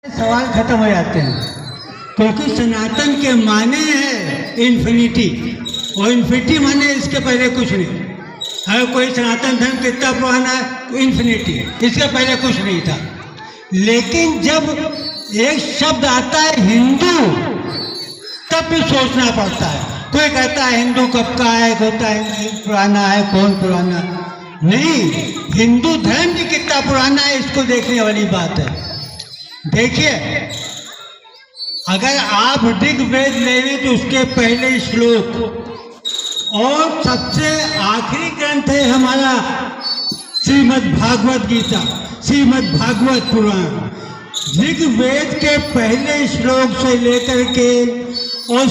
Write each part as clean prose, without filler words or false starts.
सवाल खत्म हो जाते हैं, क्योंकि सनातन के माने है इन्फिनिटी, और इन्फिनिटी माने इसके पहले कुछ नहीं है। कोई सनातन धर्म कितना पुराना है तो इन्फिनिटी है, इसके पहले कुछ नहीं था। लेकिन जब एक शब्द आता है हिंदू, तब भी सोचना पड़ता है। कोई कहता है हिंदू कब का है, कहता है पुराना है, कौन पुराना नहीं, हिंदू धर्म भी कितना पुराना है इसको देखने वाली बात है। देखिए, अगर आप ऋग्वेद ले लें तो उसके पहले श्लोक और सबसे आखिरी ग्रंथ है हमारा श्रीमद् भागवत गीता, श्रीमद् भागवत पुराण। ऋग्वेद के पहले श्लोक से लेकर के और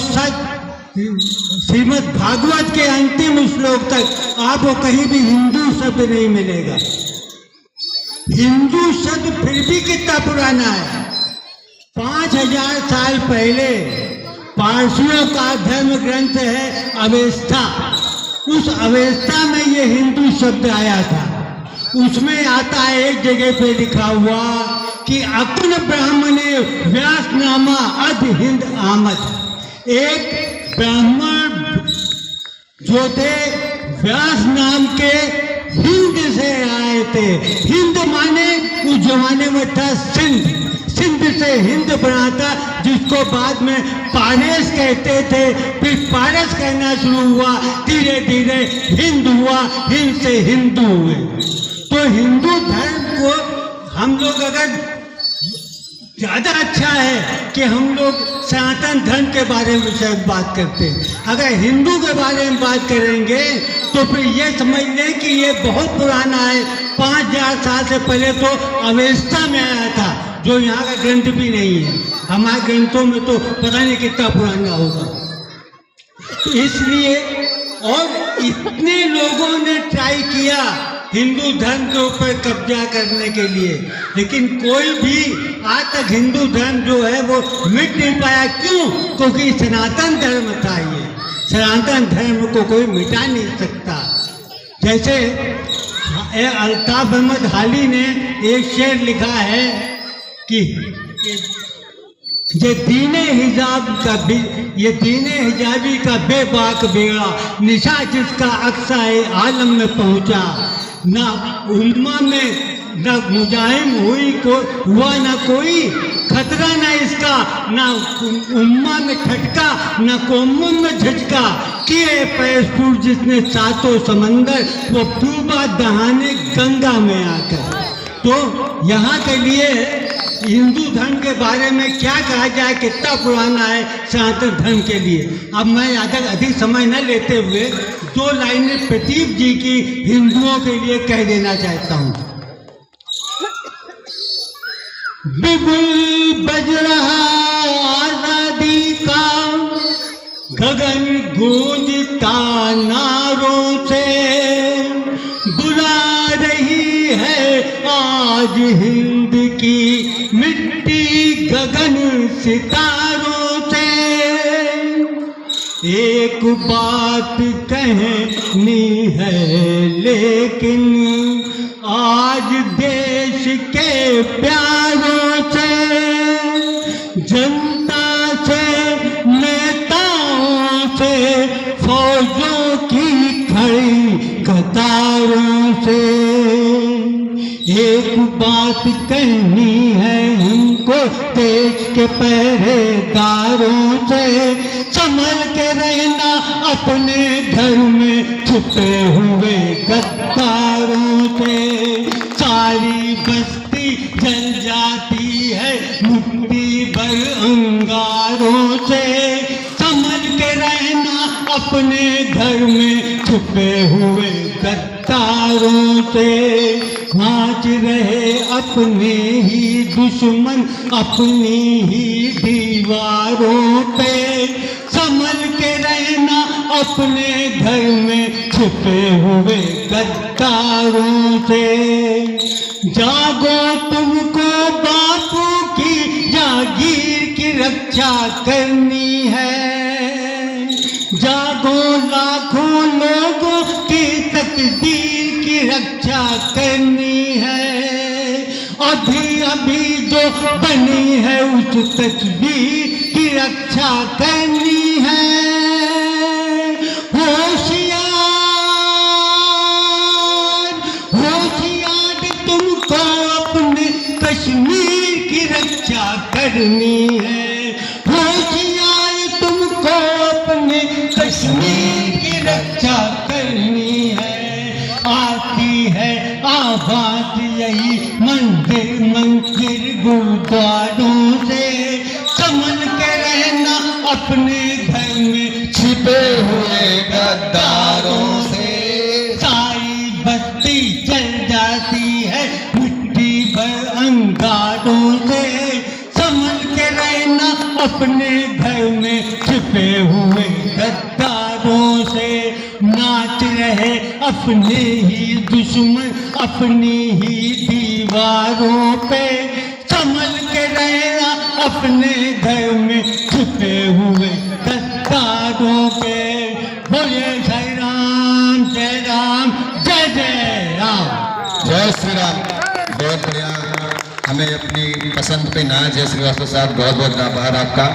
श्रीमद् भागवत के अंतिम श्लोक तक आपको कहीं भी हिंदू शब्द नहीं मिलेगा। हिंदू शब्द फिर भी कितना पुराना है, 5000 साल पहले पारसियों का धर्म ग्रंथ है अवेस्ता। उस अवेस्ता में ये हिंदू शब्द आया था। उसमें आता है एक जगह पे लिखा हुआ कि अकुन ब्राह्मणे व्यास नामा अध हिंद आमद। एक ब्राह्मण जो थे व्यास नाम के हिंद से आए थे। हिंद माने उस जमाने में था सिंध, सिंध से हिंद बना था, जिसको बाद में पारस कहते थे। फिर पारस कहना शुरू हुआ, धीरे धीरे हिंद हुआ, हिंद से हिंदू हुए। तो हिंदू धर्म को हम लोग अगर ज़्यादा अच्छा है कि हम लोग सनातन धर्म के बारे में शायद बात करते हैं। अगर हिंदू के बारे में बात करेंगे तो फिर ये समझ लें कि ये बहुत पुराना है। 5000 साल से पहले तो अवेस्ता में आया था, जो यहाँ का ग्रंथ भी नहीं है। हमारे ग्रंथों में तो पता नहीं कितना पुराना होगा। तो इसलिए, और इतने लोगों ने ट्राई किया हिंदू धर्म के ऊपर कब्जा करने के लिए, लेकिन कोई भी आज तक हिंदू धर्म जो है वो मिट नहीं पाया। क्यों? क्योंकि सनातन धर्म था। ये सनातन धर्म को कोई मिटा नहीं सकता। जैसे अल्ताफ अहमद हाली ने एक शेर लिखा है कि ये दीने हिजाबी का बेबाक बेड़ा, निशा जिसका अक्साए आलम में पहुंचा। ना उम्मा में ना मुजाहिम हुआ ना कोई खतरा, ना इसका ना उम्मा में खटका, ना कौमों में झटका। किए पैसपुर जिसने सातों समंदर, वो डूबा दहाने गंगा में आकर। तो यहाँ के लिए हिंदू धर्म के बारे में क्या कहा जाए, कितना पुराना है सनातन धर्म के लिए। अब मैं अधिक समय न लेते हुए 2 लाइनें प्रदीप जी की हिंदुओं के लिए कह देना चाहता हूँ। बिगुल बज रहा आजादी का, गगन गूंजता नारों से, बुला रही है आज हिंद की मिट्टी गगन सितारों से। एक बात कहनी है लेकिन आज देश के प्यारों से, जनता से, नेताओं से, फौजों की खड़ी कतारों से। एक बात कहनी है हमको देश के पहरेदारों से, संभल के रहना अपने घर में छुपे हुए गद्दारों से। सारी बस्ती जल जाती है मुट्ठी भर अंगारों से, संभल के रहना अपने घर में छुपे हुए गद्दारों से। नाच रहे अपने ही दुश्मन अपनी ही दीवारों पे, संभल के रहना अपने घर में छुपे हुए गद्दारों से। जागो तुमको बापू की जागीर की रक्षा करनी है, जागो लाखों लोगों की तकदीर की रक्षा करनी है। अभी अभी जो बनी है उस तस्वीर की रक्षा करनी है। होशियार होशियार तुमको अपने कश्मीर की रक्षा करनी है। होशियार तुमको अपने कश्मीर की रक्षा करनी है। आती है आवाज यही मंदिर मंदिर गुरुद्वारों से, संभल के रहना अपने घर में छिपे हुए गद्दारों से। सारी बस्ती जल जाती है मिट्टी भर अंगारों से, संभल के रहना अपने घर में छिपे हुए गद्दारों से। नाच रहे अपने ही दुश्मन अपनी ही दीवारों पे, संभल के रहना अपने घर में छिपे हुए गद्दारों पे। बोले जय राम जय राम जय जय राम। जय श्री राम। बहुत बढ़िया, हमें अपनी पसंद पे ना जय श्रीवास्तव साहब, बहुत बहुत आभार आपका।